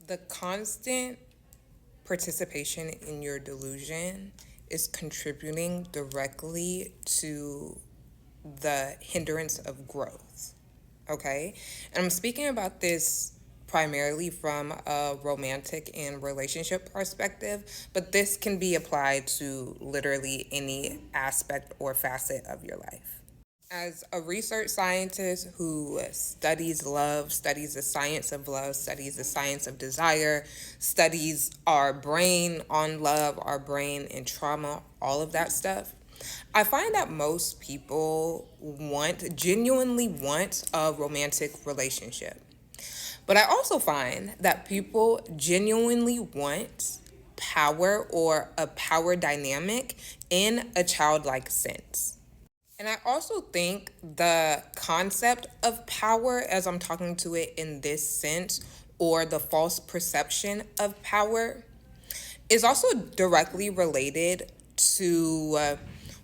The constant participation in your delusion is contributing directly to the hindrance of growth. Okay? And I'm speaking about this primarily from a romantic and relationship perspective, but this can be applied to literally any aspect or facet of your life. As a research scientist who studies love, studies the science of love, studies the science of desire, studies our brain on love, our brain and trauma, all of that stuff, I find that most people genuinely want a romantic relationship. But I also find that people genuinely want power or a power dynamic in a childlike sense. And I also think the concept of power, as I'm talking to it in this sense, or the false perception of power, is also directly related to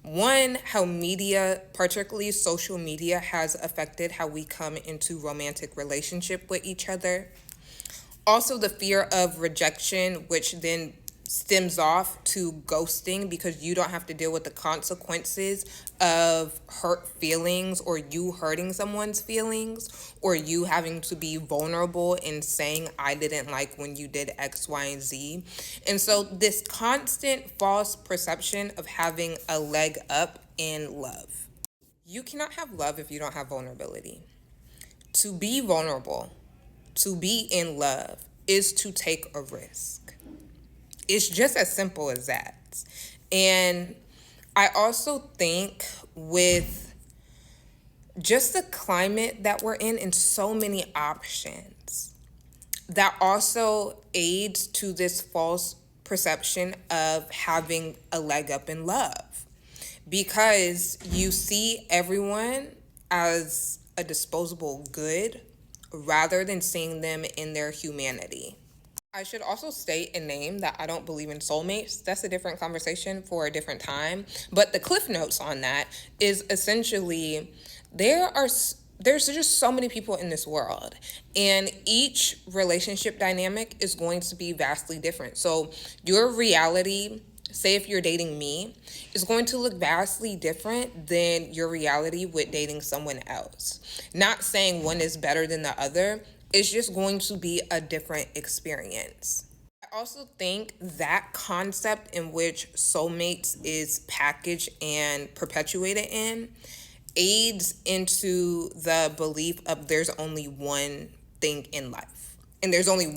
one, how media, particularly social media, has affected how we come into romantic relationship with each other. Also, the fear of rejection, which then stems off to ghosting because you don't have to deal with the consequences of hurt feelings or you hurting someone's feelings or you having to be vulnerable and saying, I didn't like when you did X, Y, and Z. And so, this constant false perception of having a leg up in love. You cannot have love if you don't have vulnerability. To be vulnerable, to be in love, is to take a risk. It's just as simple as that. And I also think with just the climate that we're in and so many options, that also aids to this false perception of having a leg up in love because you see everyone as a disposable good rather than seeing them in their humanity. I should also state and name that I don't believe in soulmates. That's a different conversation for a different time. But the cliff notes on that is essentially there's just so many people in this world, and each relationship dynamic is going to be vastly different. So your reality, say if you're dating me, is going to look vastly different than your reality with dating someone else. Not saying one is better than the other, it's just going to be a different experience. I also think that concept in which soulmates is packaged and perpetuated in aids into the belief of there's only one thing in life and there's only